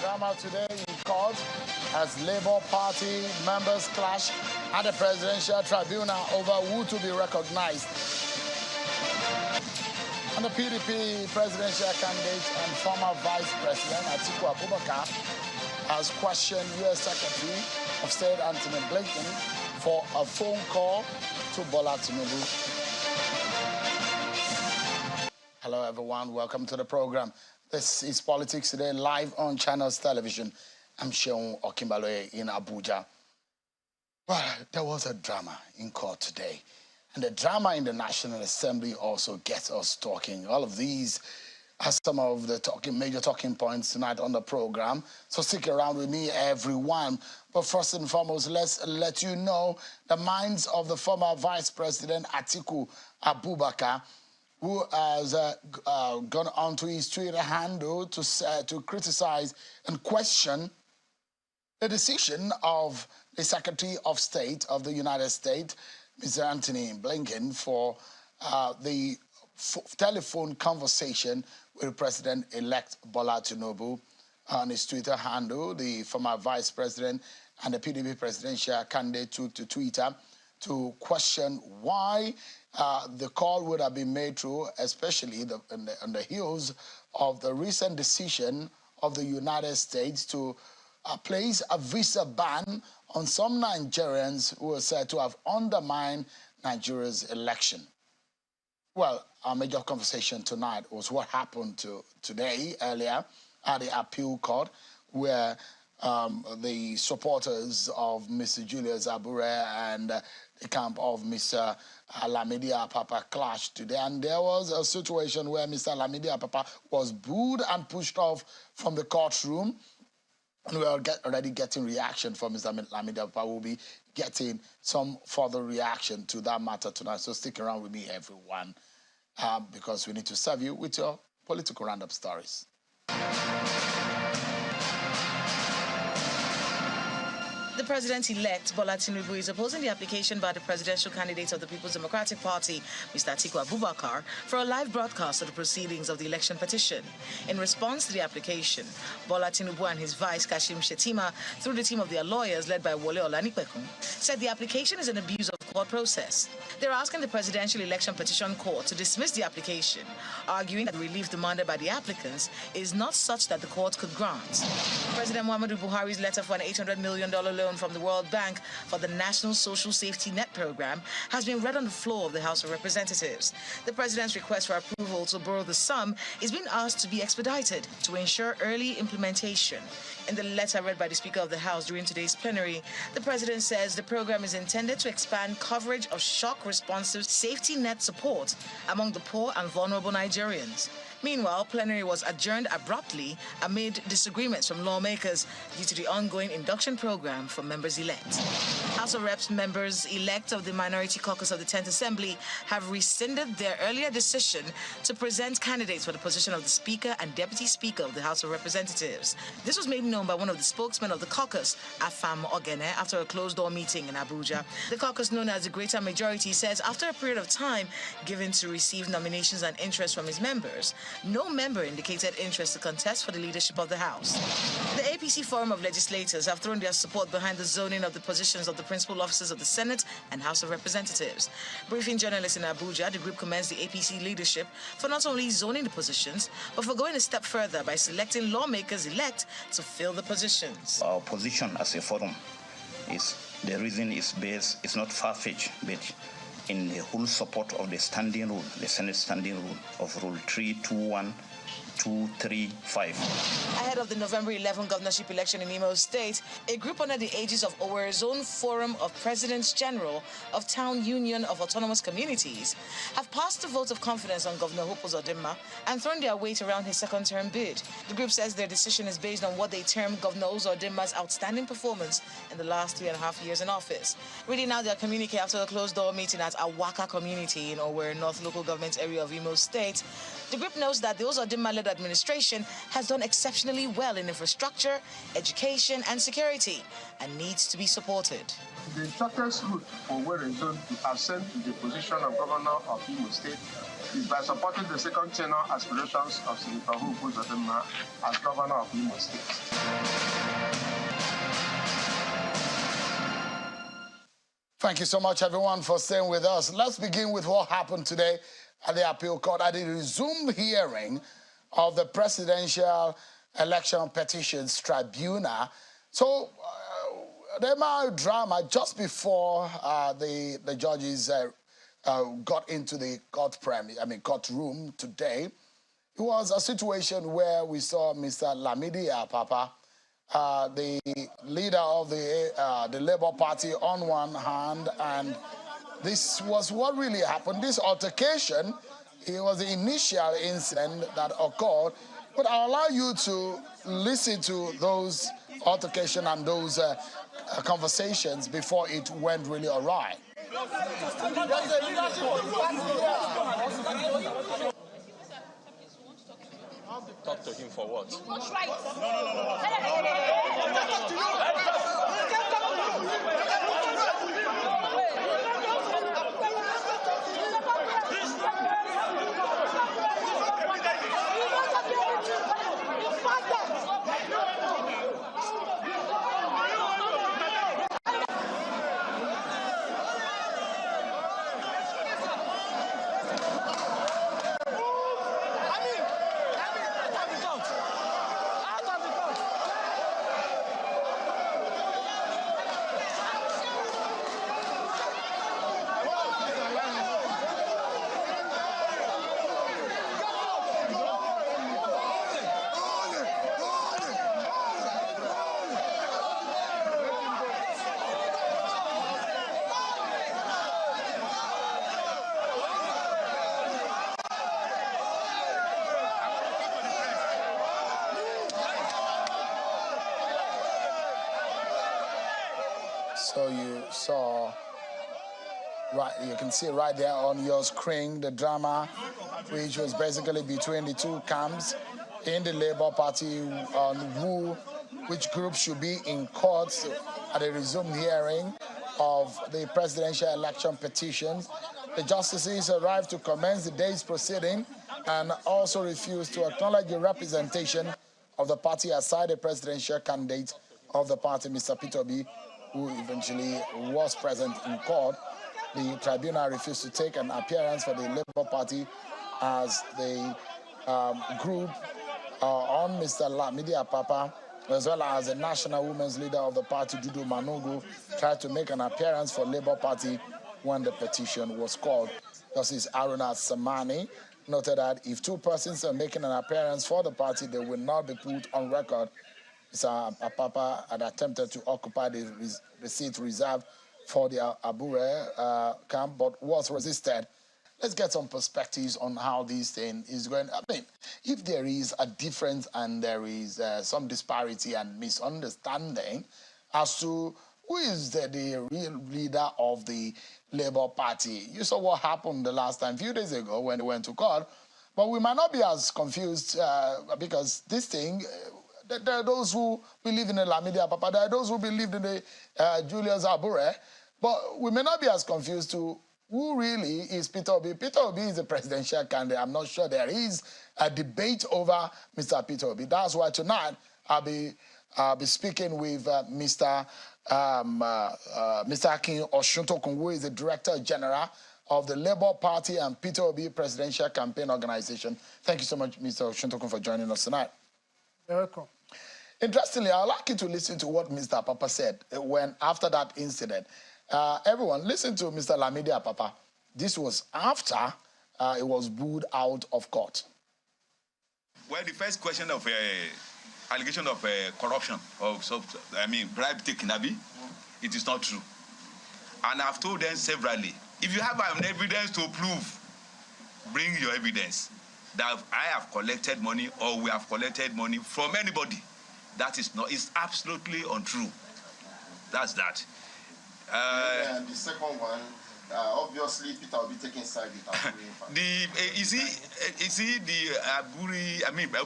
Drama today in court as Labour Party members clash at the Presidential Tribunal over who to be recognized. And the PDP presidential candidate and former Vice President Atiku Abubakar has questioned U.S. Secretary of State Antony Blinken for a phone call to Bola Tinubu. Hello, everyone. Welcome to the program. This is Politics Today, live on Channels Television. I'm Sheung Okimbaloye in Abuja. Well, there was a drama in court today. And the drama in the National Assembly also gets us talking. All of these are some of the major talking points tonight on the program. So stick around with me, everyone. But first and foremost, let's let you know the minds of the former Vice President Atiku Abubakar, who has gone onto his Twitter handle to criticize and question the decision of the Secretary of State of the United States, Mr. Antony Blinken, for the telephone conversation with President-elect Bola Tinubu. On his Twitter handle, the former Vice President and the PDP presidential candidate took to Twitter to question why the call would have been made through, especially on the heels of the recent decision of the United States to place a visa ban on some Nigerians who are said to have undermined Nigeria's election. Well, our major conversation tonight was what happened today, earlier, at the appeal court, where the supporters of Mr. Julius Abure and the camp of Mr. Lamidi Apapa clashed today. And there was a situation where Mr. Lamidi Apapa was booed and pushed off from the courtroom. And we are already getting reaction from Mr. Lamidi Apapa. We'll be getting some further reaction to that matter tonight. So stick around with me, everyone, because we need to serve you with your political roundup stories. The president-elect, Bola Tinubu, is opposing the application by the presidential candidate of the People's Democratic Party, Mr. Atiku Abubakar, for a live broadcast of the proceedings of the election petition. In response to the application, Bola Tinubu and his vice, Kashim Shettima, through the team of their lawyers led by Wole Olanipekun, said the application is an abuse of the court process. They're asking the Presidential Election Petition Court to dismiss the application, arguing that the relief demanded by the applicants is not such that the court could grant. President Muhammadu Buhari's letter for an $800 million loan from the World Bank for the National Social Safety Net Program has been read on the floor of the House of Representatives. The President's request for approval to borrow the sum is being asked to be expedited to ensure early implementation. In the letter read by the Speaker of the House during today's plenary, the President says the program is intended to expand coverage of shock-responsive safety net support among the poor and vulnerable Nigerians. Meanwhile, plenary was adjourned abruptly amid disagreements from lawmakers due to the ongoing induction program for members-elect. House of Reps members-elect of the Minority Caucus of the 10th Assembly have rescinded their earlier decision to present candidates for the position of the Speaker and Deputy Speaker of the House of Representatives. This was made known by one of the spokesmen of the caucus, Afam Ogene, after a closed-door meeting in Abuja. The caucus, known as the Greater Majority, says after a period of time given to receive nominations and interest from his members, no member indicated interest to contest for the leadership of the House. The APC Forum of Legislators have thrown their support behind the zoning of the positions of the principal officers of the Senate and House of Representatives. Briefing journalists in Abuja, the group commends the APC leadership for not only zoning the positions, but for going a step further by selecting lawmakers-elect to fill the positions. Our position as a forum the reason is based, it's not far-fetched, but in the whole support of the standing rule, the Senate standing rule of Rule 321-235. Ahead of the November 11 governorship election in Imo State, a group under the aegis of Owerri's own Forum of Presidents General of Town Union of Autonomous Communities have passed a vote of confidence on Governor Hope Uzodimma and thrown their weight around his second-term bid. The group says their decision is based on what they term Governor Uzodimma's outstanding performance in the last 3.5 years in office. Reading out their communique after a closed-door meeting at Awaka community in Owerri North local government area of Imo State, the group knows that the Uzodimma-led administration has done exceptionally well in infrastructure, education, and security, and needs to be supported. The shortest route for Owerri Zone to ascend to the position of Governor of Imo State is by supporting the second tenure aspirations of Senator Hope Uzodinma as governor of Imo State. Thank you so much, everyone, for staying with us. Let's begin with what happened today at the appeal court at the resumed hearing of the Presidential Election Petitions Tribunal. So, there was drama just before the judges got into the courtroom today. It was a situation where we saw Mr. Lamidi Apapa, the leader of the Labour Party on one hand, and this was what really happened. This altercation, it was the initial incident that occurred, but I'll allow you to listen to those altercation and those conversations before it went really awry. Talk to him for what? What's right? So you saw, right, you can see right there on your screen the drama, which was basically between the two camps in the Labour Party on which group should be in court at a resumed hearing of the presidential election petitions. The justices arrived to commence the day's proceeding and also refused to acknowledge the representation of the party aside the presidential candidate of the party, Mr. Peter Obi, who eventually was present in court. The tribunal refused to take an appearance for the Labour Party as the group on Mr. Lamidi Apapa, as well as the national women's leader of the party, Dudu Manogo, tried to make an appearance for Labour Party when the petition was called. Justice Aruna Samani noted that if two persons are making an appearance for the party, they will not be put on record. Mr. Apapa had attempted to occupy the seat reserved for the Abure camp, but was resisted. Let's get some perspectives on how this thing is going. I mean, if there is a difference and there is some disparity and misunderstanding as to who is the real leader of the Labour Party. You saw what happened the last time, a few days ago, when they went to court. But we might not be as confused because this thing, there are those who believe in the Lamidi Apapa, there are those who believe in the Julius Abure, but we may not be as confused to who really is Peter Obi. Peter Obi is the presidential candidate. I'm not sure there is a debate over Mr. Peter Obi. That's why tonight I'll be speaking with Mr. Akin Oshuntokun, who is the Director General of the Labour Party and Peter Obi Presidential Campaign Organization. Thank you so much, Mr. Oshuntokun, for joining us tonight. You're welcome. Interestingly, I'd like you to listen to what Mr. Apapa said after that incident. Everyone, listen to Mr. Lamidi Apapa. This was after it was booed out of court. Well, the first question of allegation of corruption, bribe taking, it is not true. And I've told them severally, if you have an evidence to prove, bring your evidence that I have collected money or we have collected money from anybody. That is not, it's absolutely untrue. That's that. And the second one, obviously, Peter will be taking side with Aburi.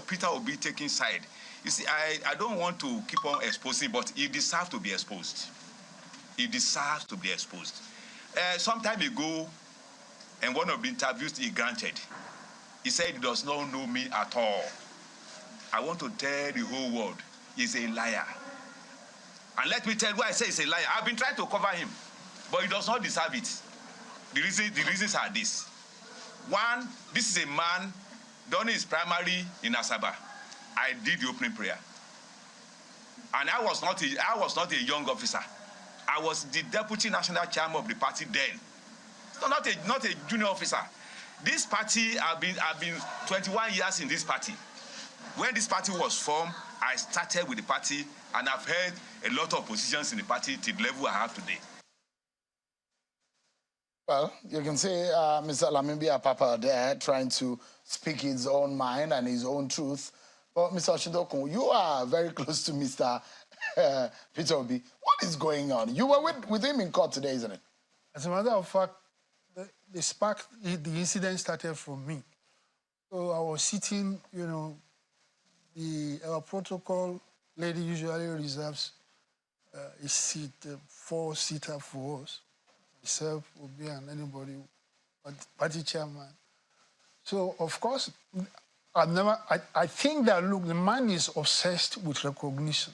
Peter will be taking side. You see, I don't want to keep on exposing, but he deserves to be exposed. He deserves to be exposed. Some time ago, and one of the interviews he granted, he said he does not know me at all. I want to tell the whole world he's a liar. And let me tell you why I say he's a liar. I've been trying to cover him, but he does not deserve it. The reasons are this. One, this is a man, during his primary in Asaba, I did the opening prayer. And I was not a young officer. I was the deputy national chairman of the party then. So not a junior officer. This party, I've been 21 years in this party. When this party was formed, I started with the party, and I've held a lot of positions in the party to the level I have today. Well, you can see Mr. Lamimbi Papa there trying to speak his own mind and his own truth. But Mr. Oshindokun, you are very close to Mr. Peter Obi. What is going on? You were with him in court today, isn't it? As a matter of fact, the incident started from me. So I was sitting, you know, our protocol lady usually reserves a seat, a four-seater for us. Myself, Obi, and anybody, party chairman. So, of course, I think that, look, the man is obsessed with recognition.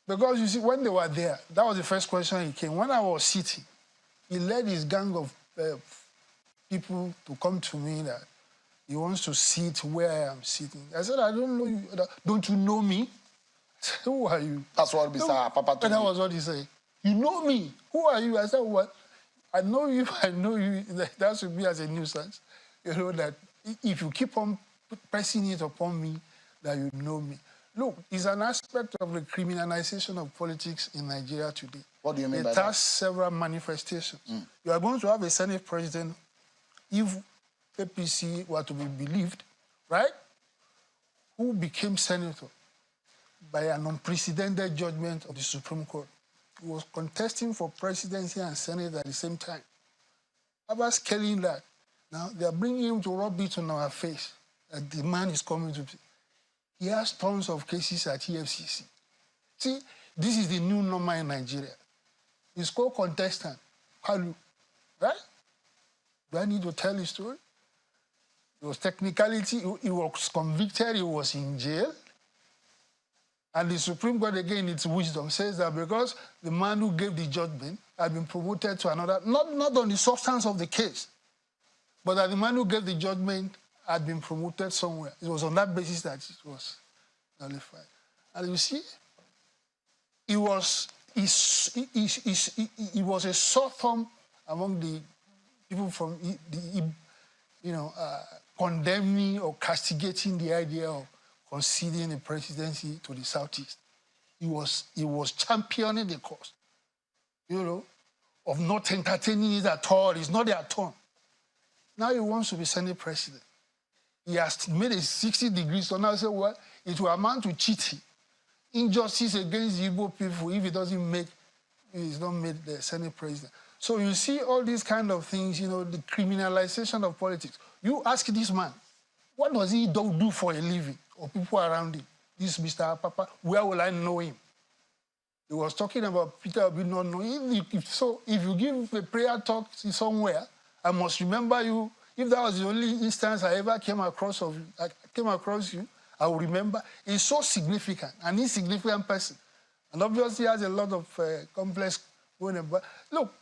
Because, you see, when they were there, that was the first question he came. When I was sitting, he led his gang of people to come to me that he wants to sit where I am sitting. I said, I don't know you. Don't you know me? I said, who are you? That's what Mr. Papa told me. And that was what he said. You know me? Who are you? I said, what? I know you, I know you. That should be as a nuisance. You know, that if you keep on pressing it upon me, that you know me. Look, it's an aspect of the criminalization of politics in Nigeria today. What do you mean by that? It has several manifestations. You are going to have a Senate president, if APC were to be believed, right? Who became senator by an unprecedented judgment of the Supreme Court. He was contesting for presidency and Senate at the same time. About scaling that, now they are bringing him to rub it on our face that the man is coming to. He has tons of cases at EFCC. See, this is the new normal in Nigeria. His co-contestant, Kalu, right? Do I need to tell his story? It was technicality. He was convicted. He was in jail. And the Supreme Court, again, its wisdom, says that because the man who gave the judgment had been promoted to another, not on the substance of the case, but that the man who gave the judgment had been promoted somewhere. It was on that basis that it was nullified. And you see, he was a sore thumb among the people from condemning or castigating the idea of conceding the presidency to the Southeast. He was championing the cause, you know, of not entertaining it at all. It's not their turn. Now he wants to be Senate president. He has made a 60 degrees, so now say, well, it will amount to cheating, injustice against the Igbo people if he's not made the Senate president. So you see all these kind of things, you know, the criminalization of politics. You ask this man, what does he do for a living, or people around him? This Mr. Papa, where will I know him? He was talking about Peter Obi not knowing. If you give a prayer talk somewhere, I must remember you. If that was the only instance I ever came across you, I will remember. He's so significant, an insignificant person. And obviously has a lot of complex going on. But look,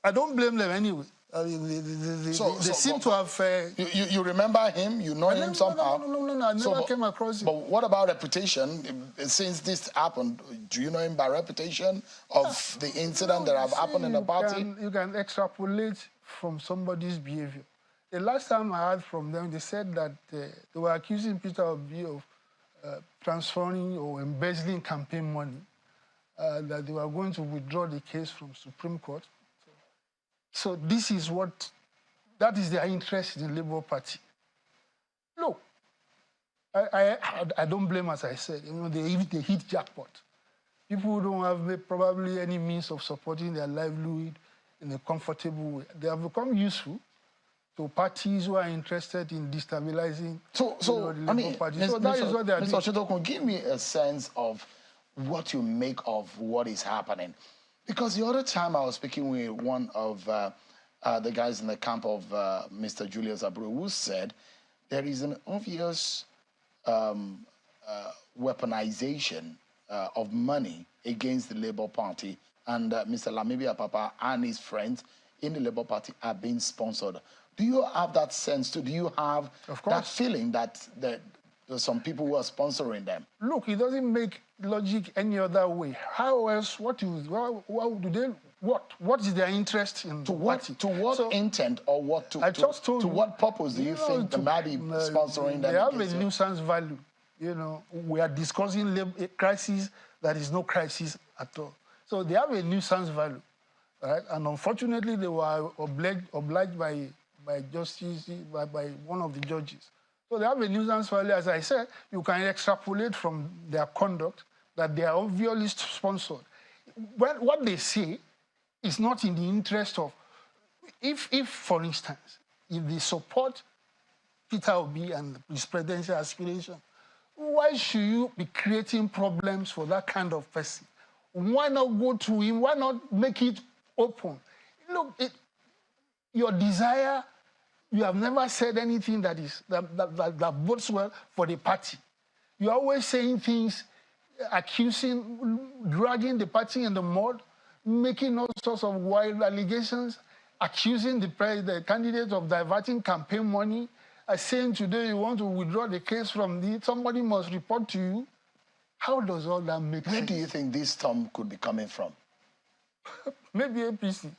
I don't blame them anyway. I mean, they seem to have... You remember him? You know him somehow? No. I never came across him. But what about reputation? Since this happened, do you know him by reputation of the incident that have happened in the party? You can extrapolate from somebody's behavior. The last time I heard from them, they said that they were accusing Peter Obi of transferring or embezzling campaign money, that they were going to withdraw the case from Supreme Court. So that is their interest in the Labour Party. Look, I don't blame, as I said. You know, they hit jackpot. People who don't have probably any means of supporting their livelihood in a comfortable way, they have become useful to parties who are interested in destabilizing the Labour Party. So that is what they are doing. Mr. Oshindokun, give me a sense of what you make of what is happening. Because the other time I was speaking with one of the guys in the camp of Mr. Julius Abru, who said there is an obvious weaponization of money against the Labour Party, and Mr. Lamibia Papa and his friends in the Labour Party are being sponsored. Do you have that sense too? Do you have that feeling that there's some people who are sponsoring them? Look, it doesn't make logic any other way. How else? What is their interest in to the what party? to what intent or what to I just told to you, what purpose do you think they might be sponsoring them? They have a nuisance value. You know, we are discussing a crisis that is no crisis at all. So they have a nuisance value, right? And unfortunately, they were obliged by justice by one of the judges. So they have a nuisance value. As I said, you can extrapolate from their conduct that they are obviously sponsored. What they say is not in the interest of, if for instance, if they support Peter Obi and his presidential aspiration, why should you be creating problems for that kind of person? Why not go to him? Why not make it open? Look, your desire, you have never said anything that bodes well for the party. You're always saying things, accusing, dragging the party in the mud, making all sorts of wild allegations, accusing the candidate of diverting campaign money, saying today you want to withdraw the case from somebody must report to you. How does all that make sense? Where do you think this storm could be coming from? Maybe APC.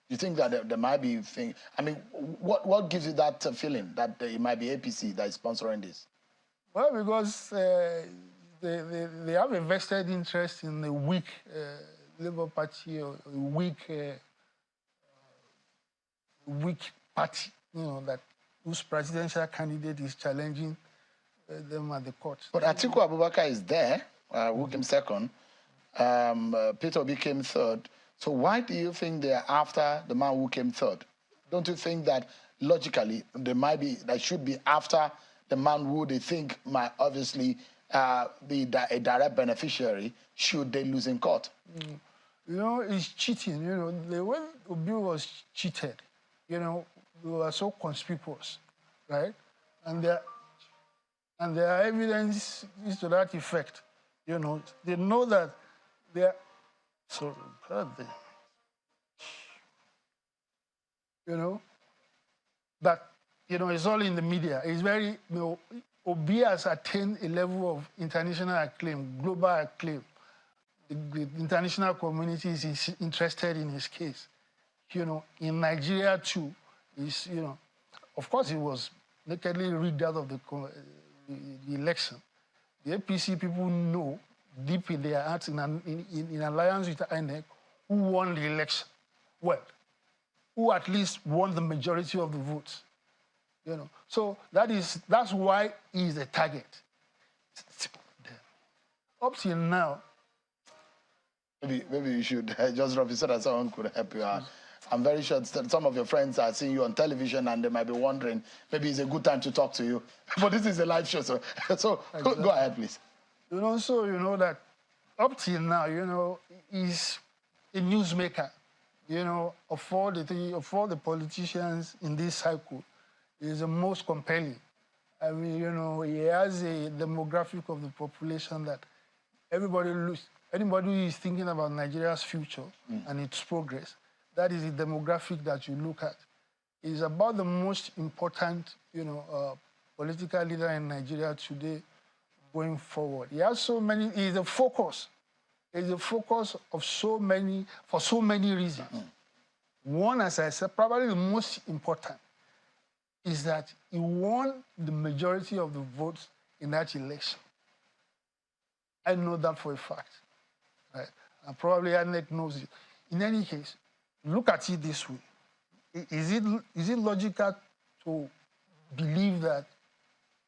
You think that there might be thing? I mean, what gives you that feeling that it might be APC that is sponsoring this? Well, because they have a vested interest in a weak Labour Party or a weak party, you know, whose presidential candidate is challenging them at the court. But Atiku Abubakar is there, who came second. Peter Obi came third. So why do you think they're after the man who came third? Don't you think that logically they should be after the man who they think might obviously be a direct beneficiary should they lose in court? You know, it's cheating. You know, the way Obi was cheated, you know, we were so conspicuous, right? And there are evidence to that effect. You know, they know that they're so you know, that, you know, it's all in the media. It's very, you know, Obi has attained a level of international acclaim, global acclaim. The international community is interested in his case. You know, in Nigeria too, you know, of course he was nakedly rigged out of the election. The APC people know deep in their hearts, in alliance with INEC, who won the election well, who at least won the majority of the votes. You know, so that's why he's a target. Up till now, maybe you should just drop it so that someone could help you out. I'm very sure that some of your friends are seeing you on television and they might be wondering, maybe it's a good time to talk to you. But this is a live show, so go ahead, please. You know, so you know that up till now, you know, he's a newsmaker. You know, of all the politicians in this cycle, he's the most compelling. I mean, you know, he has a demographic of the population that anybody who is thinking about Nigeria's future and its progress, that is the demographic that you look at. He's about the most important, you know, political leader in Nigeria today going forward. He has so many, he's the focus. He's the focus of for so many reasons. One, as I said, probably the most important, is that he won the majority of the votes in that election. I know that for a fact, right? And probably Annette knows it. In any case, look at it this way. Is it logical to believe that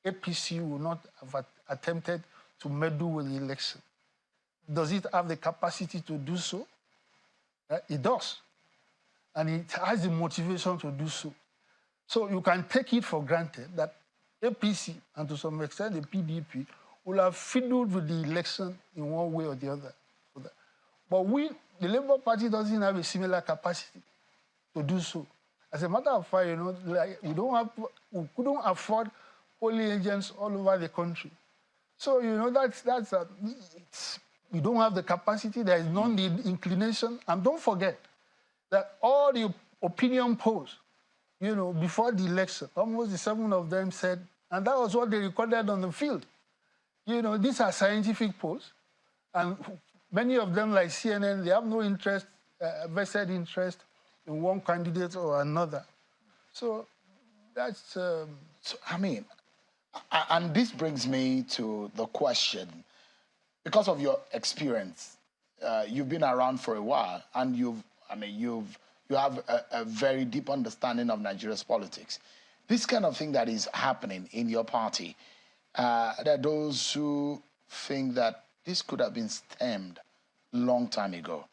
APC will not have attempted to meddle with the election? Does it have the capacity to do so? It does. And it has the motivation to do so. So you can take it for granted that APC, and to some extent the PDP, will have fiddled with the election in one way or the other. But the Labour Party doesn't have a similar capacity to do so. As a matter of fact, like we couldn't afford polling agents all over the country. So, we don't have the capacity, there is none the inclination. And don't forget that all the opinion polls, before the election, almost the 7 of them said, and that was what they recorded on the field. These are scientific polls, and many of them, like CNN, they have no interest, vested interest in one candidate or another. So that's... and this brings me to the question, because of your experience, you've been around for a while, and you have a very deep understanding of Nigeria's politics. This kind of thing that is happening in your party, there are those who think that this could have been stemmed long time ago,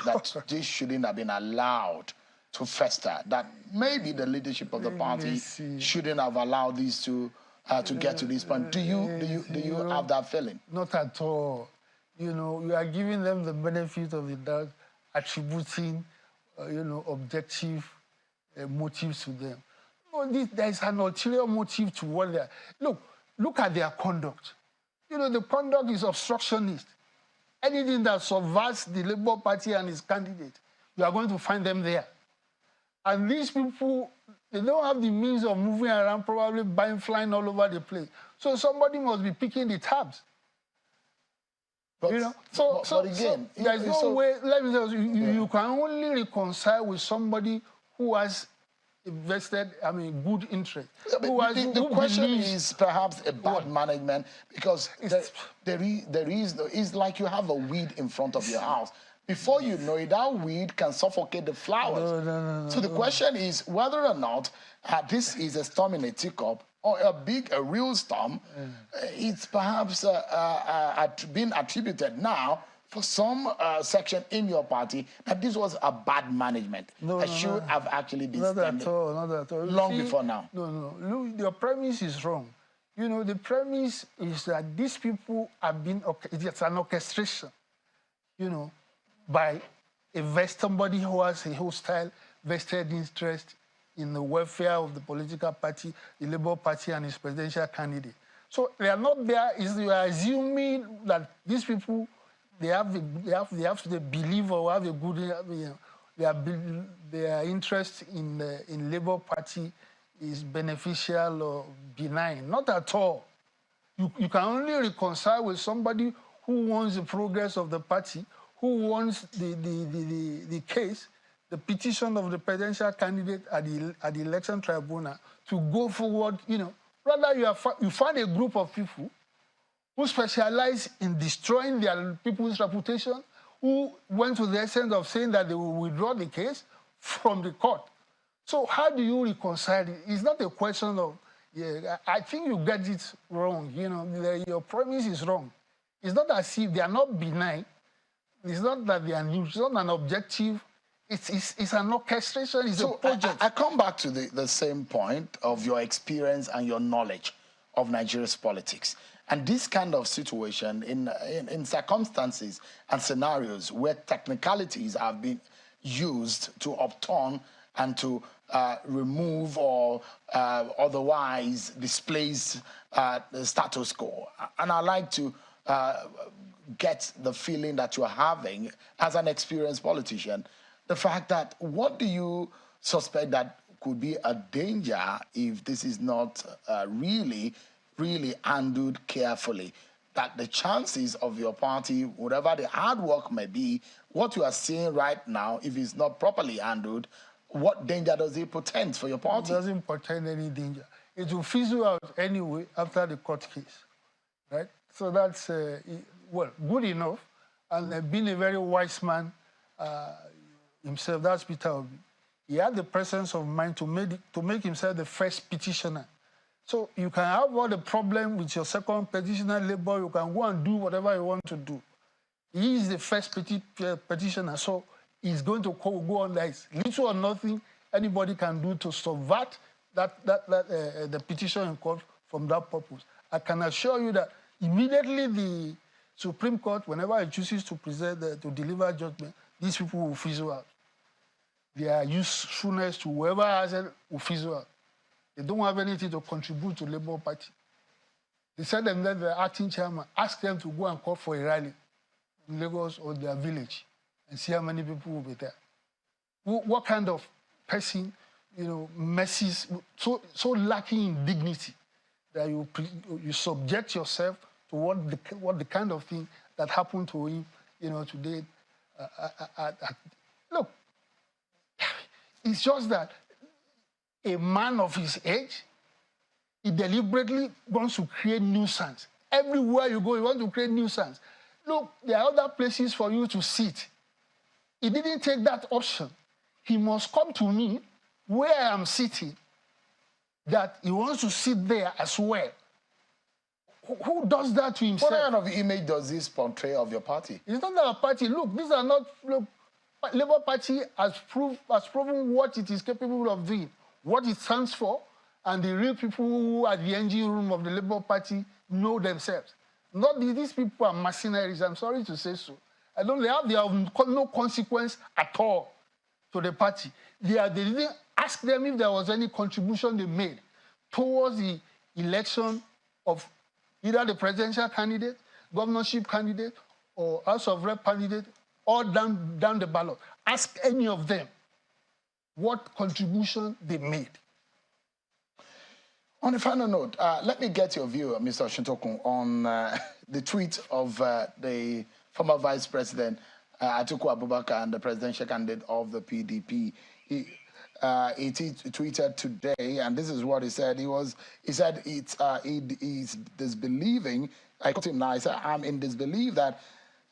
that this shouldn't have been allowed to fester, that maybe the leadership of the party shouldn't have allowed these to get to this point. Do you have that feeling? Not at all. You are giving them the benefit of the doubt, attributing, objective motives to them. No, there is an ulterior motive to what they are. Look at their conduct. The conduct is obstructionist. Anything that subverts the Labour Party and its candidate, you are going to find them there. And these people, they don't have the means of moving around, probably flying all over the place. So somebody must be picking the tabs. But, but again, there's no way. Let me tell you, you can only reconcile with somebody who has invested, good interest. The question is perhaps a bad management, because it's like you have a weed in front of your house. Before you know it, that weed can suffocate the flowers. No, so the question is whether or not this is a storm in a teacup or a real storm. It's perhaps been attributed now for some section in your party that this was a bad management. Should have actually been not at all. Long before now. No. Look, your premise is wrong. The premise is that these people have been, it's an orchestration, by somebody who has a hostile vested interest in the welfare of the political party, the Labour Party and its presidential candidate. So they are not there. You are assuming that these people, they have to believe or have a good, their interest in Labour Party is beneficial or benign. Not at all. You can only reconcile with somebody who wants the progress of the party, who wants the case, the petition of the presidential candidate at the election tribunal to go forward. Rather you find a group of people who specialize in destroying their people's reputation, who went to the extent of saying that they will withdraw the case from the court. So how do you reconcile it? It's not a question of, I think you get it wrong. Your premise is wrong. It's not as if they are not benign. It's not that they are new. It's not an objective. It's an orchestration. It's a project. I come back to the same point of your experience and your knowledge of Nigeria's politics. And this kind of situation in circumstances and scenarios where technicalities have been used to upturn and to remove or otherwise displace the status quo. And I like to get the feeling that you're having as an experienced politician, the fact that what do you suspect that could be a danger if this is not really handled carefully, that the chances of your party, whatever the hard work may be, what you are seeing right now, if it's not properly handled, what danger does it portend for your party? It doesn't portend any danger. It will fizzle out anyway after the court case, right? So that's, good enough. And being a very wise man himself, that's Peter Obi. He had the presence of mind to make himself the first petitioner. So you can have all the problem with your second petitioner, Labour. You can go and do whatever you want to do. He is the first petitioner, so he's going to go on like little or nothing anybody can do to subvert the petition in court from that purpose. I can assure you that immediately the Supreme Court, whenever it chooses to present to deliver judgment, these people will fizzle out. their usefulness to whoever has an official. They don't have anything to contribute to Labour Party. They said them that the acting chairman asked them to go and call for a rally in Lagos or their village and see how many people will be there. What kind of person, messes, so lacking in dignity that you subject yourself to what the kind of thing that happened to him, today. Look, it's just that a man of his age, he deliberately wants to create nuisance. Everywhere you go, you want to create nuisance. Look, there are other places for you to sit. He didn't take that option. He must come to me where I am sitting, that he wants to sit there as well. Who does that to himself? What kind of image does this portray of your party? It's not our party. Look, these are not... Look, Labour Party has proven what it is capable of doing, what it stands for, and the real people who are at the engine room of the Labour Party know themselves. Not these people are mercenaries, I'm sorry to say so. They have no consequence at all to the party. They didn't ask them if there was any contribution they made towards the election of either the presidential candidate, governorship candidate, or House of Rep candidate, or down the ballot. Ask any of them what contribution they made. On a final note, let me get your view, Mr. Oshintokun, on the tweet of the former Vice President Atiku Abubakar and the presidential candidate of the PDP. He tweeted today, and this is what he said. He said he's disbelieving. I quote him now. He said, "I'm in disbelief that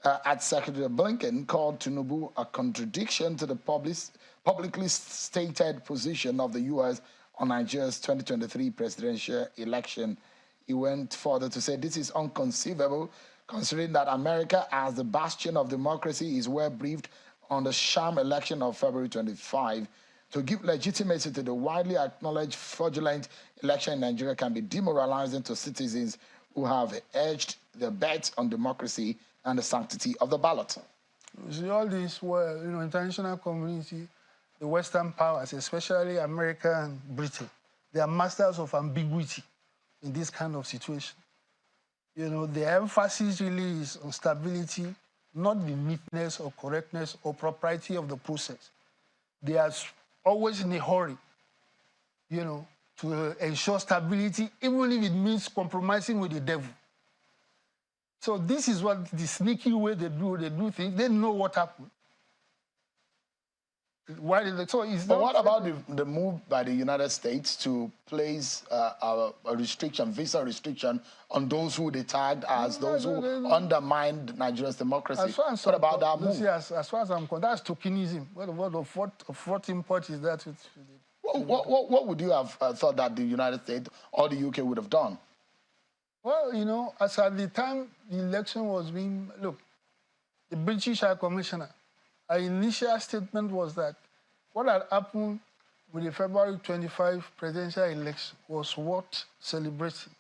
at Secretary Blinken called Tinubu a contradiction to the publicly stated position of the U.S. on Nigeria's 2023 presidential election." He went further to say, "This is inconceivable, considering that America, as the bastion of democracy, is well briefed on the sham election of February 25. To give legitimacy to the widely acknowledged fraudulent election in Nigeria can be demoralizing to citizens who have hedged their bets on democracy and the sanctity of the ballot." You see, all this, international community, the Western powers, especially America and Britain, they are masters of ambiguity in this kind of situation. The emphasis really is on stability, not the neatness or correctness or propriety of the process. They are always in a hurry, to ensure stability, even if it means compromising with the devil. So this is what the sneaky way they do things. They know what happened. Why did they? So but what about the move by the United States to place a visa restriction on those who they tagged as those who undermined Nigeria's democracy? What about that move? As far as I'm concerned, that's tokenism. What import is that? What would you have thought that the United States or the UK would have done? Well, as at the time the election was being, look, the British High Commissioner, our initial statement was that what had happened with the February 25 presidential election was worth celebrating,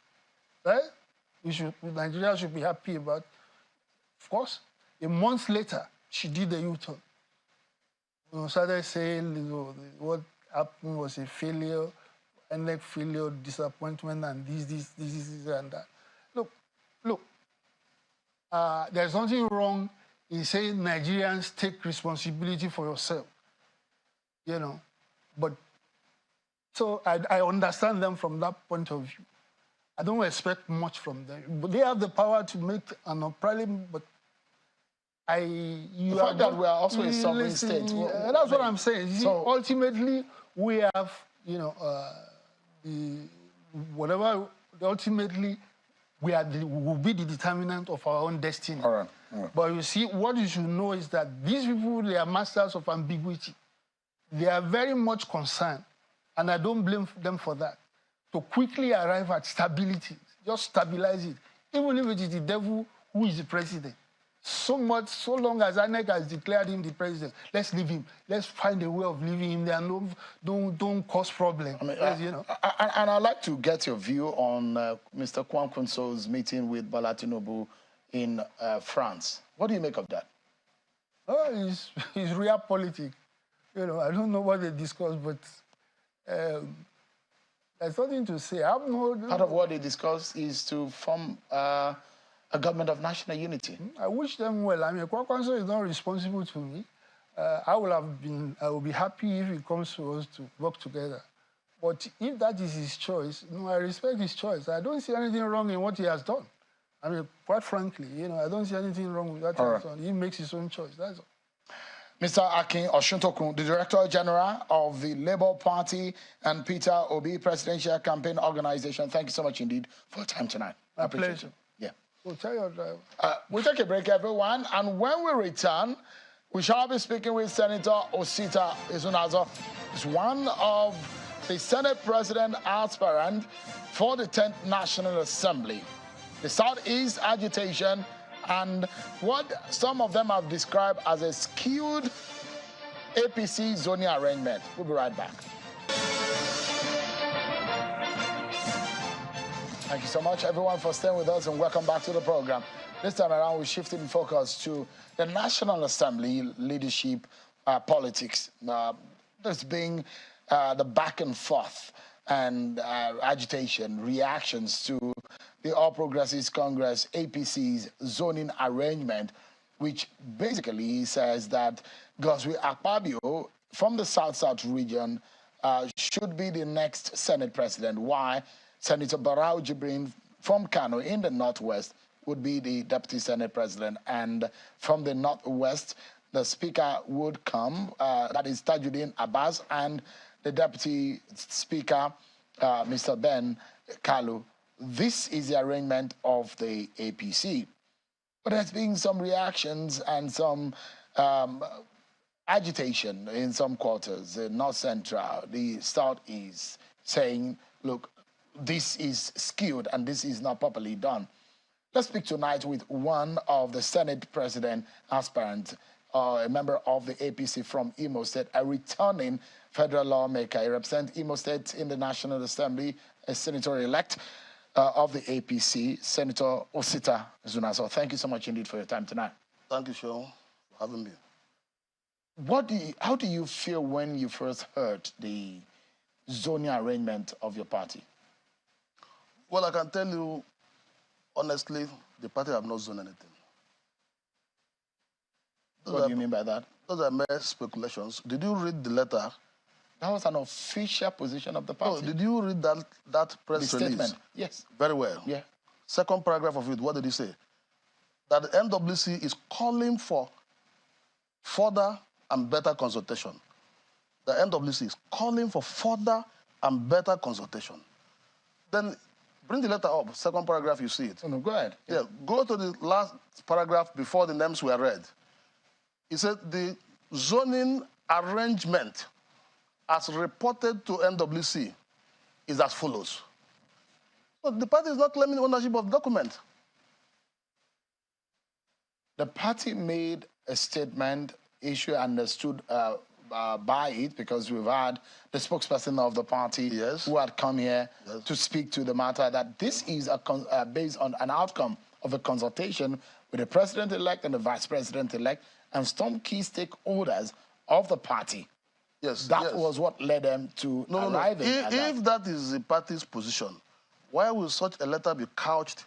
right? Nigeria should be happy about. Of course, a month later, she did a U-turn. Started saying what happened was a failure, ended failure, disappointment, and this, and that. Look, there's nothing wrong in saying Nigerians take responsibility for yourself, But so I understand them from that point of view. I don't expect much from them, but they have the power to make an problem. But the fact that we are also a sovereign state. That's what I'm saying. So ultimately, we have, ultimately, will be the determinant of our own destiny. All right. But you see, what you should know is that these people, they are masters of ambiguity. They are very much concerned, and I don't blame them for that, to quickly arrive at stability, just stabilize it, even if it is the devil who is the president. So long as INEC has declared him the president, let's leave him. Let's find a way of leaving him there. Don't cause problems. And I'd like to get your view on Mr. Kwankwanso's meeting with Bola Tinubu in France. What do you make of that? Oh, it's real politics. You know, I don't know what they discussed, but there's nothing to say. I have no... Part of what they discussed is to form a government of national unity. I wish them well. I mean, Kwakwanso is not responsible to me. I will be happy if it comes to us to work together. But if that is his choice, no, I respect his choice. I don't see anything wrong in what he has done. I mean, quite frankly, you know, I don't see anything wrong with what he has done. He makes his own choice, that's all. Mr. Akin Oshuntokun, the Director General of the Labour Party and Peter Obi Presidential Campaign Organization, thank you so much indeed for your time tonight. My pleasure. Yeah. So tell your driver. We'll take a break, everyone, and when we return, we shall be speaking with Senator Osita Ezunazo. He's one of the Senate President aspirant for the 10th National Assembly. The Southeast agitation and what some of them have described as a skewed APC zoning arrangement. We'll be right back. Thank you so much, everyone, for staying with us, and welcome back to the program. This time around, we shifted in focus to the National Assembly leadership politics. There's been the back and forth and agitation, reactions to the All Progressives Congress, APC's zoning arrangement, which basically says that Godswill Akpabio from the South-South region should be the next Senate president, while Senator Barau Jibrin from Kano in the Northwest would be the deputy Senate president. And from the Northwest, the speaker would come, that is Tajuddin Abbas, and the deputy speaker, Mr. Ben Kalu. This is the arrangement of the APC. But there's been some reactions and some agitation in some quarters, the North Central, the Southeast, saying, look, this is skewed and this is not properly done. Let's speak tonight with one of the Senate President aspirants, a member of the APC from Imo State, a returning federal lawmaker. He represents Imo State in the National Assembly, a senator-elect of the APC, Senator Osita Ezunazo. Thank you so much indeed for your time tonight. Thank you, Sean, for having me. How do you feel when you first heard the zoning arrangement of your party? Well, I can tell you, honestly, the party have not zoned anything. What do you mean by that? Those are mere speculations. Did you read the letter? That was an official position of the party. No, did you read that press the release? Statement, yes. Very well. Yeah. Second paragraph of it, what did he say? That the NWC is calling for further and better consultation. The NWC is calling for further and better consultation. Then bring the letter up, second paragraph, you see it. Oh, no, go ahead. Yeah, go to the last paragraph before the names were read. He said the zoning arrangement as reported to NWC is as follows. So the party is not claiming ownership of the document. The party made a statement, issue understood by it, because we've had the spokesperson of the party who had come here to speak to the matter, that this is based on an outcome of a consultation with the president-elect and the vice president-elect and some key stakeholders of the party. Yes, that was what led them to arriving at that. If that is the party's position, why will such a letter be couched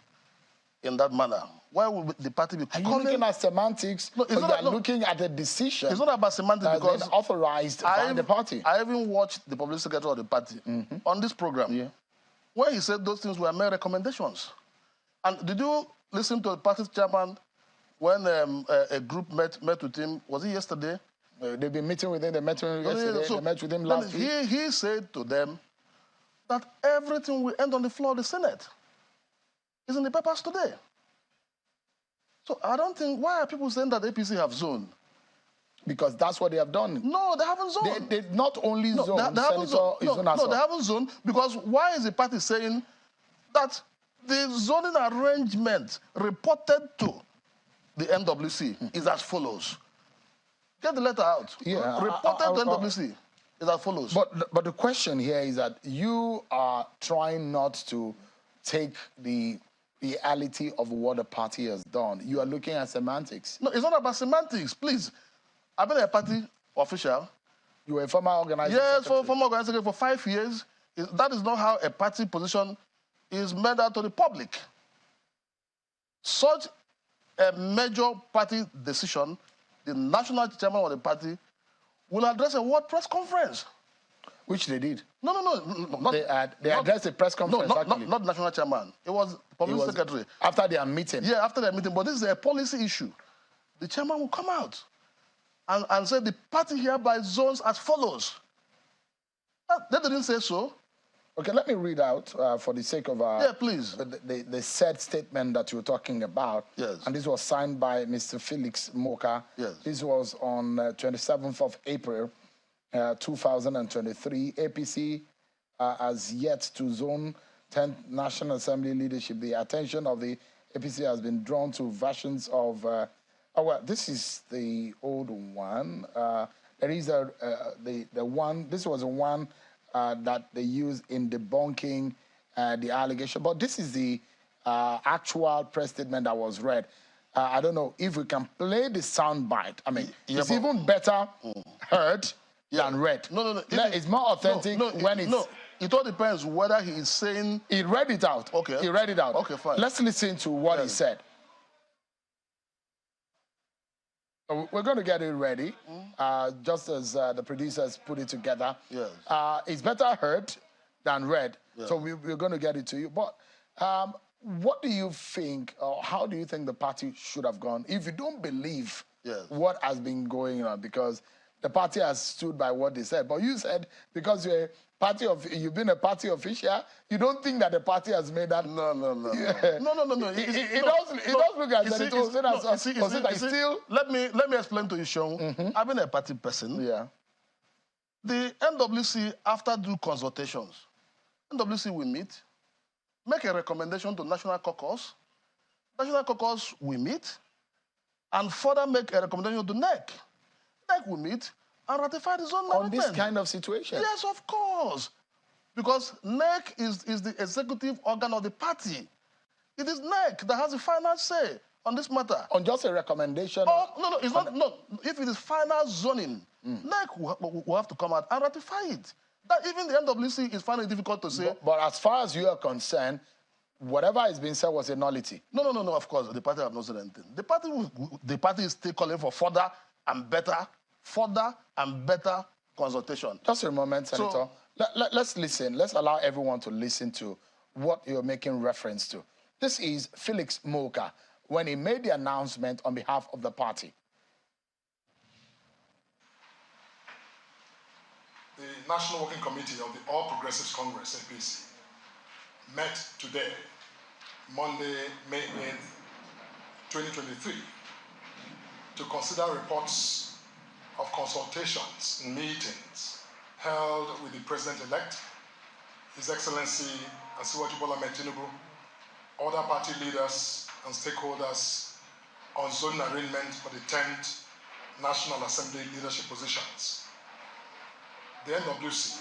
in that manner? Why would the party be calling... Are you looking at semantics, or you are looking at the decision? It's not about semantics because... been authorized by the party. I even watched the public secretary of the party on this program, where he said those things were mere recommendations. And did you listen to the party's chairman when a group met with him? Was it yesterday? They've been meeting with him. They met with him yesterday. So they met with him last week. He said to them that everything will end on the floor of the Senate. It's in the papers today. So I don't think, why are people saying that APC have zoned? Because that's what they have done. No, they haven't zoned. They not only zoned, they haven't zoned, because why is the party saying that the zoning arrangement reported to the NWC is as follows? Get the letter out. Yeah, reported to NWC is as follows. But the question here is that you are trying not to take the reality of what the party has done. You are looking at semantics. No, it's not about semantics, please. I've been a party official You were a former organizing Yes, secretary. former organizing secretary for 5 years. That is not how a party position is made out to the public. Such a major party decision, the national chairman of the party will address a world press conference. Which they did. No, not, they addressed a press conference, not national chairman. It was public secretary. After their meeting. Yeah, after their meeting. But this is a policy issue. The chairman will come out and say the party hereby zones as follows. They didn't say so. Okay, let me read out for the sake of yeah, please. The said statement that you were talking about. Yes. And this was signed by Mr. Felix Moka. Yes. This was on 27th of April, 2023. APC has yet to zone 10th National Assembly leadership. The attention of the APC has been drawn to versions of... oh, well, this is the old one. There is the one... This was the one... that they use in debunking the allegation. But this is the actual press statement that was read. I don't know if we can play the sound bite. I mean, it's even better heard than read. No. It's more authentic when it's... No, it all depends whether he is saying... He read it out. Okay. He read it out. Okay, fine. Let's listen to what he said. We're going to get it ready, just as the producers put it together. Yes. It's better heard than read, yes. So we're going to get it to you. But what do you think, or how do you think the party should have gone if you don't believe what has been going on? Because the party has stood by what they said. But you said because you've been a party official, you don't think that the party has made that. No. Yeah. No. It does look as it still. Let me explain to you, Sean. I've been a party person. Yeah. The NWC, after due consultations, NWC will meet, make a recommendation to National Caucus. National Caucus will meet, and further make a recommendation to NEC. NEC will meet and ratify the zone on this kind of situation. Yes, of course. Because NEC is the executive organ of the party. It is NEC that has the final say on this matter. On just a recommendation? Oh, no, it's not. No, if it is final zoning, NEC will have to come out and ratify it. That even the NWC is finding it difficult to say. But as far as you are concerned, whatever has been said was a nullity. No, of course, the party have not said anything. The party is still calling for further and better consultation. Just a moment, Senator. Let's listen. Let's allow everyone to listen to what you're making reference to. This is Felix Moka when he made the announcement on behalf of the party. The National Working Committee of the All Progressives Congress, APC, met today, Monday, May 8th, 2023, to consider reports of consultations and meetings held with the President-elect, His Excellency Asiwaju Bola Ahmed Tinubu, other party leaders and stakeholders on zoning arrangement for the 10th National Assembly leadership positions. The NWC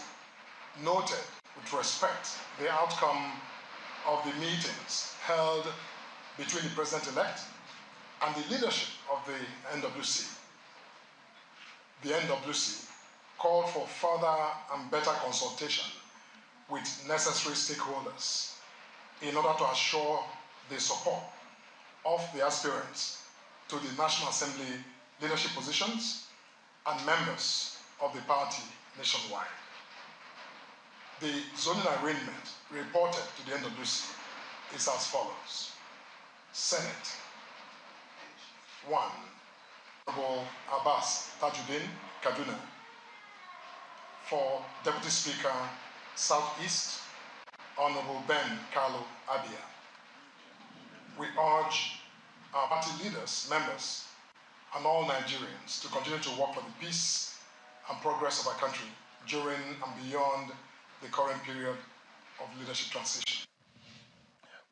noted with respect the outcome of the meetings held between the President-elect and the leadership of the NWC. The NWC called for further and better consultation with necessary stakeholders in order to assure the support of the aspirants to the National Assembly leadership positions and members of the party nationwide. The zoning arrangement reported to the NWC is as follows. Senate, 1. Honorable Abbas Tajuddin, Kaduna. For Deputy Speaker, Southeast, Honorable Ben Carlo Abia. We urge our party leaders, members, and all Nigerians to continue to work for the peace and progress of our country during and beyond the current period of leadership transition.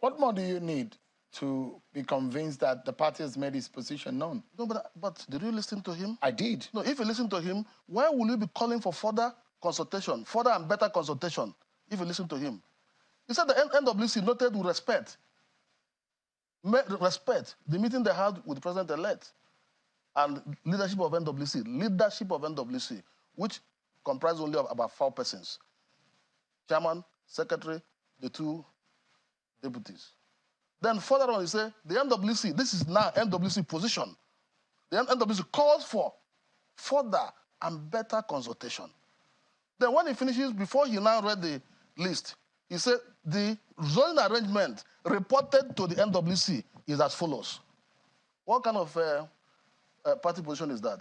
What more do you need to be convinced that the party has made its position known? No, but did you listen to him? I did. No, if you listen to him, why will you be calling for further consultation, further and better consultation, if you listen to him? He said the NWC noted with respect the meeting they had with the President-elect and leadership of NWC, which comprised only of about 4 persons. Chairman, secretary, the 2 deputies. Then further on, he said, the NWC, this is now NWC position. The NWC calls for further and better consultation. Then when he finishes, before he now read the list, he said the zoning arrangement reported to the NWC is as follows. What kind of party position is that?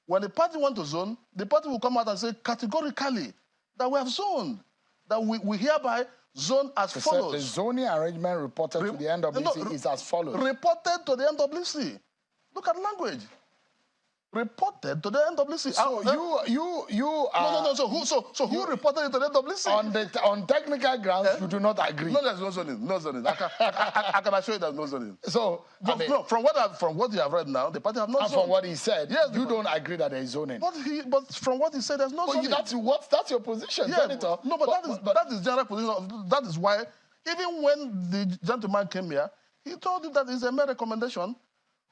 When the party wants to zone, the party will come out and say categorically that we have zoned, that we hereby zone as follows. The zoning arrangement reported to the NWC is as follows. Reported to the NWC. Look at language. Reported to the NWC. So you are... No. So who reported it to the NWC? On technical grounds, you do not agree. No, there's no zoning. No zoning. I can assure you there's no zoning. So, no, from what you have read now, the party have not zoned. And from what he said, yes, you don't agree that there is zoning. But from what he said, there's no zoning. That's your position, Senator. No, but that is general position. That is why, even when the gentleman came here, he told you that it's a mere recommendation.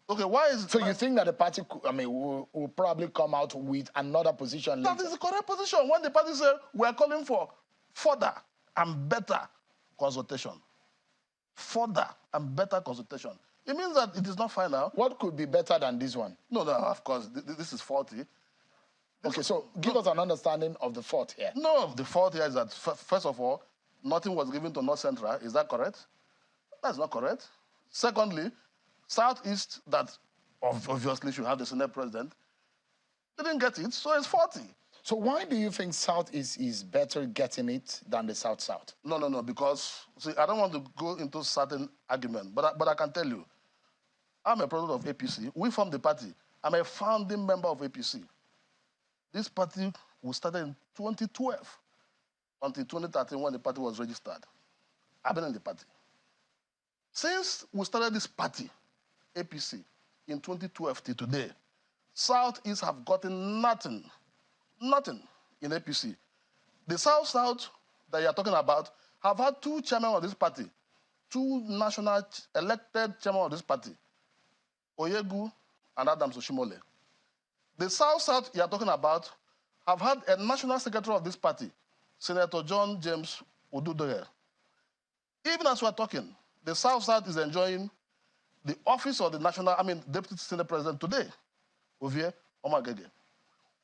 Okay, why is... So you think that the party, will probably come out with another position later? That is the correct position. When the party said, we are calling for further and better consultation. Further and better consultation. It means that it is not final. What could be better than this one? No, of course, this is faulty. Okay, so give us an understanding of the fault here. No, the fault here is that, first of all, nothing was given to North Central. Is that correct? That's not correct. Secondly, Southeast, that obviously should have the Senate president, didn't get it, so it's 40. So why do you think Southeast is better getting it than the South-South? No, because, see, I don't want to go into certain argument, but I can tell you, I'm a product of APC. We formed the party. I'm a founding member of APC. This party was started in 2012 until 2013 when the party was registered. I've been in the party. Since we started this party, APC, in 2012 till today, Southeast have gotten nothing in APC. The South-South that you're talking about have had 2 chairmen of this party, 2 national elected chairmen of this party, Oyegu and Adams Oshimole. The South-South you're talking about have had a national secretary of this party, Senator John James Odudoye. Even as we're talking, the South-South is enjoying the office of the Deputy Senate President today, Ovie Omagege.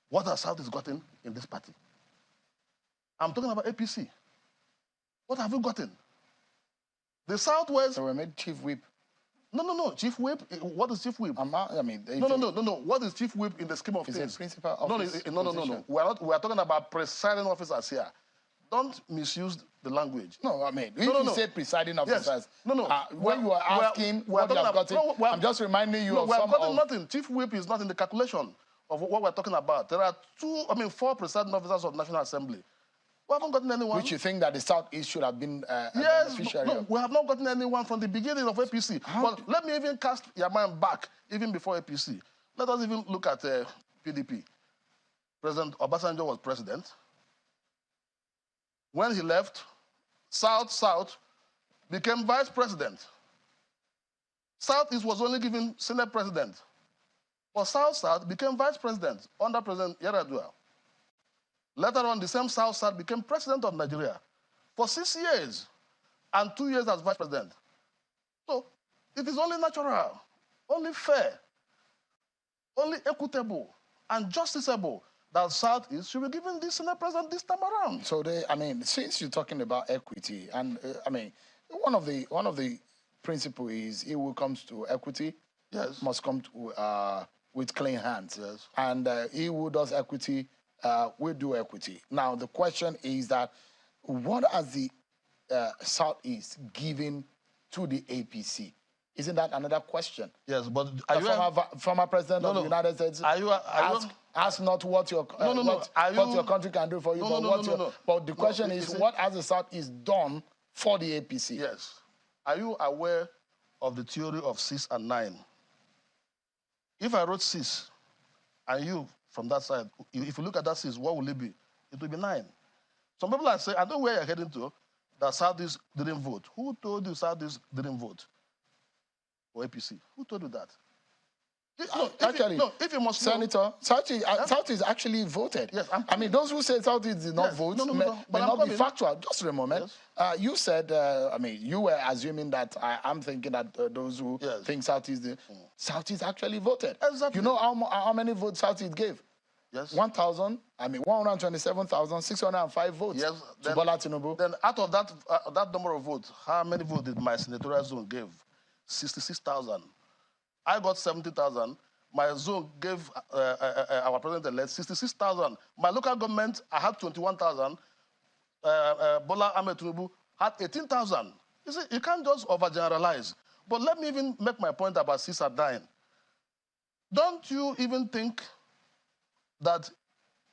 What has South is gotten in this party? I'm talking about APC. What have you gotten? The Southwest... So we made Chief Whip. No. Chief Whip, what is Chief Whip? No. What is Chief Whip in the scheme of things? It's a principal office. No. We are talking about presiding officers here. Don't misuse the language. No, if you say presiding officers, yes. When you are asking what you have gotten, I'm just reminding you of some of... we have gotten nothing. Chief Whip is not in the calculation of what we're talking about. There are 4 presiding officers of the National Assembly. We haven't gotten anyone. Which you think that the Southeast should have been a beneficiary of? We have not gotten anyone from the beginning of APC. But let me even cast your mind back, even before APC. Let us even look at PDP. President Obasanjo was president. When he left, South-South became vice president. Southeast was only given Senate president. But South-South became vice president under President Yar'Adua. Later on, the same South-South became president of Nigeria for 6 years and 2 years as vice president. So it is only natural, only fair, only equitable and justiciable that Southeast should be given this Senate president this time around. So since you're talking about equity, and one of the principles is he who comes to equity, yes, must come to, with clean hands. Yes. And he who does equity will do equity. Now the question is that what has the Southeast given to the APC? Isn't that another question? Yes, but former president of the United States ask not what your what your country can do for you, but the question is what has the Southeast done for the APC? Yes. Are you aware of the theory of 6 and 9? If I wrote 6, and you from that side, if you look at that 6, what will it be? It will be 9. Some people are saying, I know where you're heading to, that Southeast didn't vote. Who told you Southeast didn't vote for APC? Who told you that? If you must Senator, Southeast actually voted. Yes, I mean, those who say Southeast did not vote may not be factual. Just a moment. Yes. You said, I mean, you were assuming that I'm thinking that those who think Southeast did. Southeast actually voted. Exactly. You know how many votes Southeast gave? Yes. 127,605 votes to Bola Tinubu. Then out of that number of votes, how many votes did my senatorial zone give? 66,000. I got 70,000. My zone gave our president-elect 66,000. My local government, I had 21,000. Bola Ahmed Tinubu had 18,000. You see, you can't just overgeneralize. But let me even make my point about Caesar dying. Don't you even think that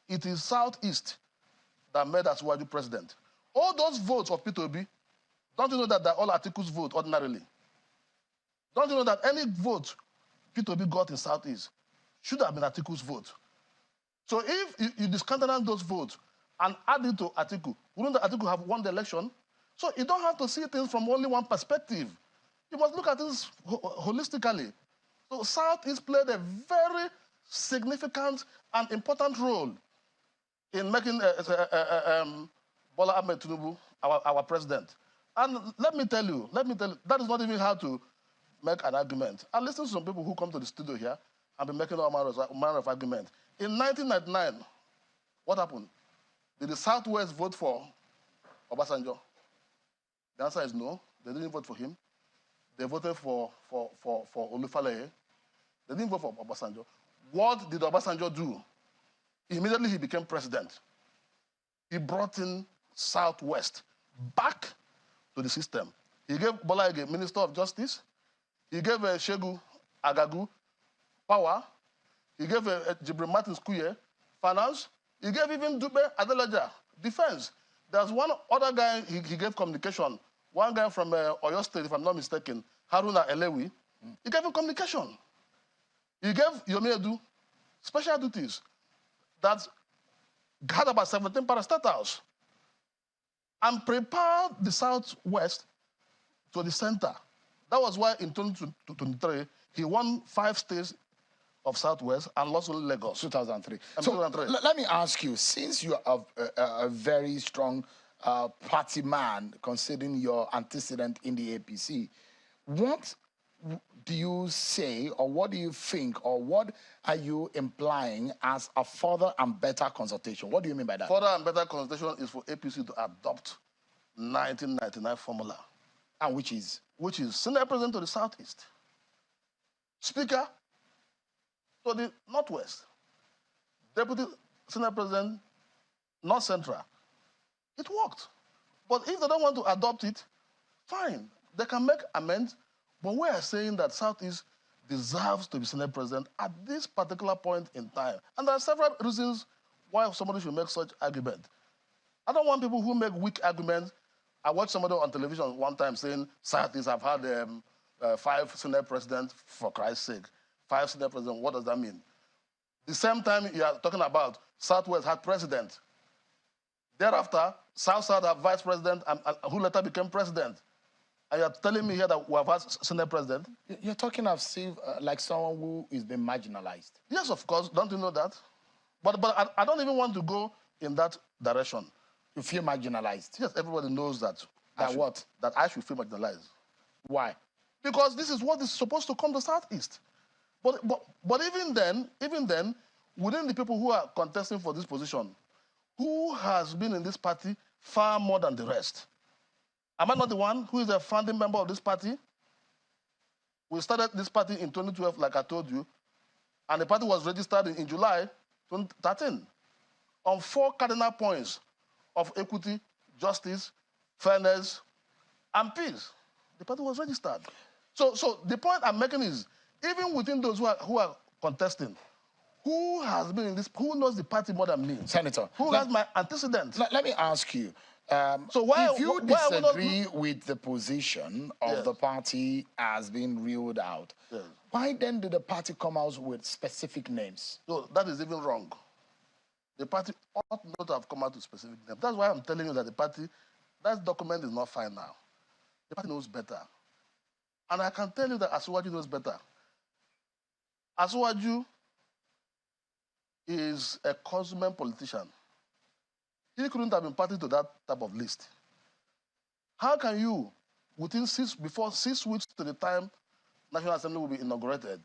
it is Southeast that made Asiwaju president? All those votes of P2B, don't you know that they're all Atiku's vote ordinarily? Don't you know that any vote P2B got in Southeast should have been Atiku's vote? So if you discountenance those votes and add it to Atiku, wouldn't Atiku have won the election? So you don't have to see things from only one perspective. You must look at things holistically. So Southeast played a very significant and important role in making Bola Ahmed Tinubu our president. And let me tell you, that is not even how to make an argument. I listen to some people who come to the studio here and be making all manner of argument. In 1999, what happened? Did the Southwest vote for Obasanjo? The answer is no. They didn't vote for him. They voted for Olufalaye. They didn't vote for Obasanjo. What did Obasanjo do? Immediately he became president. He brought in Southwest back to the system. He gave Bola Ige Minister of Justice. He gave Shegu Agagu power. He gave Jibril Martins Kuye finance. He gave even Dube Adelaja defense. There's one other guy he gave communication. One guy from Oyo State, if I'm not mistaken, Haruna Elewi. He gave him communication. He gave Yomi Edu special duties that had about 17 parastatals and prepared the Southwest to the center. That was why in 2023, he won 5 states of Southwest and lost only Lagos. 2003. So 2003. Let me ask you, since you are a very strong party man, considering your antecedent in the APC, what do you say, or what do you think, or what are you implying as a further and better consultation? What do you mean by that? Further and better consultation is for APC to adopt 1999 formula. And which is? Which is Senate President to the Southeast, Speaker to the Northwest, Deputy Senate President, North Central. It worked. But if they don't want to adopt it, fine. They can make amends. But we are saying that Southeast deserves to be Senate President at this particular point in time. And there are several reasons why somebody should make such argument. I don't want people who make weak arguments. I watched somebody on television one time saying, Southeast have had 5 Senate Presidents, for Christ's sake. 5 Senate Presidents, what does that mean? The same time you are talking about Southwest had president. Thereafter, South-South had vice president and who later became president. And you're telling me here that we have had Senate president? You're talking of Steve like someone who is being marginalized. Yes, of course. Don't you know that? But I don't even want to go in that direction. You feel marginalized? Yes, everybody knows that. That I should feel marginalized. Why? Because this is what is supposed to come to Southeast. But even then, within the people who are contesting for this position, who has been in this party far more than the rest? Am I not the one who is a founding member of this party? We started this party in 2012, like I told you, and the party was registered in July 2013 on 4 cardinal points of equity, justice, fairness, and peace. The party was registered. So the point I'm making is, even within those who are contesting, who has been in this, who knows the party more than me? Senator. Who has my antecedents? Let me ask you, so why, if you disagree with the position of the party as being ruled out, why then did the party come out with specific names? No, that is even wrong. The party ought not to have come out with specific names. That's why I'm telling you that the party, that document is not fine now. The party knows better. And I can tell you that Asiwaju knows better. Asuwaju is a consummate politician. He couldn't have been party to that type of list. How can you, before 6 weeks to the time National Assembly will be inaugurated,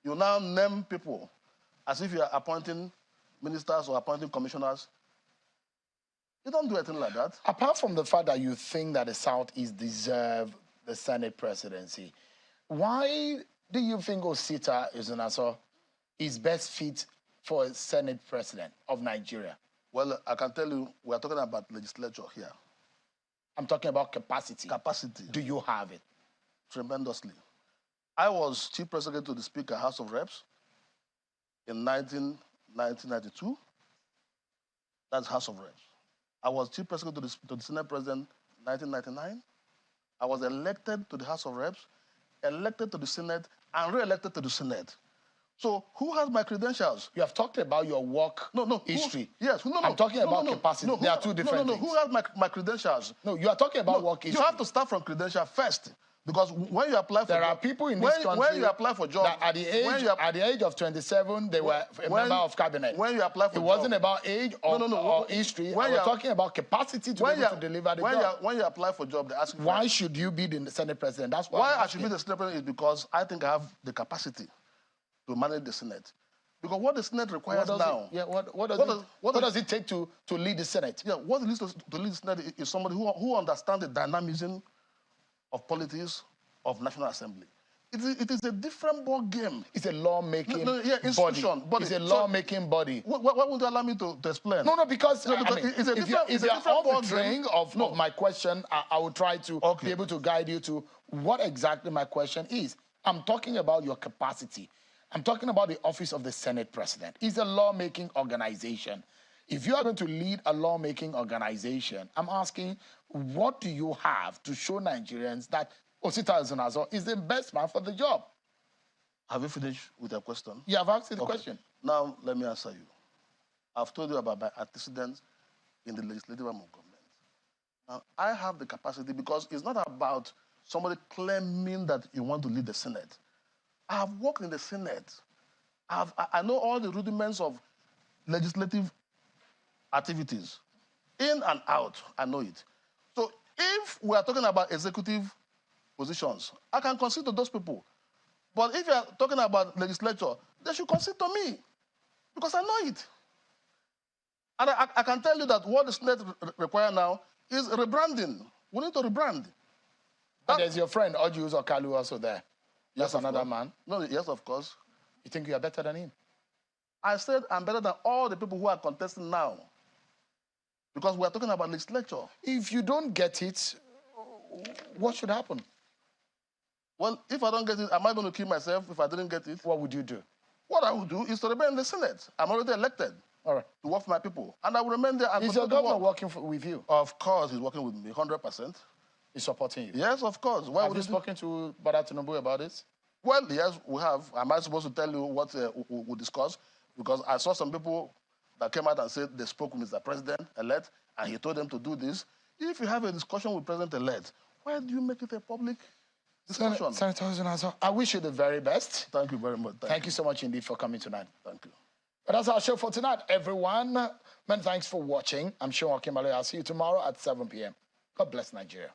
you now name people as if you are appointing ministers or appointing commissioners? You don't do anything like that. Apart from the fact that you think that the Southeast deserve the Senate presidency, why do you think Osita Ezenaso is best fit for a Senate president of Nigeria? Well, I can tell you, we are talking about legislature here. I'm talking about capacity. Capacity. Do you have it? Tremendously. I was chief secretary to the Speaker, House of Reps, in 1992. That's House of Reps. I was chief secretary to the Senate President in 1999. I was elected to the House of Reps, elected to the Senate, and re-elected to the Senate. So who has my credentials? You have talked about your work history. Yes. I'm talking about capacity. There are two different things. Who has my credentials? No, you are talking about work history. You have to start from credential first. Because when you apply for there are people in this country when you apply for jobs, at the age of 27 they were a member of cabinet. When you apply for it wasn't about age or history. We're talking about capacity to be able to deliver the job. When you apply for job, they ask you why should you be the Senate president? That's why I should be the Senate president is because I think I have the capacity to manage the Senate. Because what the Senate requires now. What does it take to lead the Senate? Yeah, what it needs to lead the Senate is somebody who understands the dynamism of politics of National Assembly. It is a different ball game. It's a lawmaking body. It's a lawmaking body. Why won't you allow me to explain? No, because it's a different if you're betraying of my question, I will try to be able to guide you to what exactly my question is. I'm talking about your capacity. I'm talking about the office of the Senate President. It's a lawmaking organization. If you are going to lead a lawmaking organization, I'm asking, what do you have to show Nigerians that Osita Ezenaso is the best man for the job? Have you finished with your question? Yeah, I've asked you the question. Now, let me answer you. I've told you about my antecedents in the legislative arm of government. Now, I have the capacity because it's not about somebody claiming that you want to lead the Senate. I have worked in the Senate. I know all the rudiments of legislative activities. In and out, I know it. So if we are talking about executive positions, I can consider those people. But if you are talking about legislature, they should consider me because I know it. And I can tell you that what the Senate requires now is rebranding. We need to rebrand. And there's your friend, Ojius Okalu, also there. That's another man. No, yes, of course. You think you are better than him? I said I'm better than all the people who are contesting now. Because we are talking about legislature. If you don't get it, what should happen? Well, if I don't get it, am I going to kill myself if I didn't get it? What would you do? What I would do is to remain in the Senate. I'm already elected. All right. To work for my people. And I will remain there. Is your governor working with you? Of course, he's working with me, 100%. He's supporting you? Yes, of course. Why have you spoken to Bola Tinubu about this? Well, yes, we have. Am I supposed to tell you what we discussed? Because I saw some people that came out and said they spoke with Mr. President-elect and he told them to do this. If you have a discussion with President-elect, why do you make it a public discussion? Senator Ezenaso, I wish you the very best. Thank you very much. Thank you so much indeed for coming tonight. Thank you. But that's our show for tonight, everyone. Many thanks for watching. I'm Sean Okimbaloye. I'll see you tomorrow at 7 p.m. God bless Nigeria.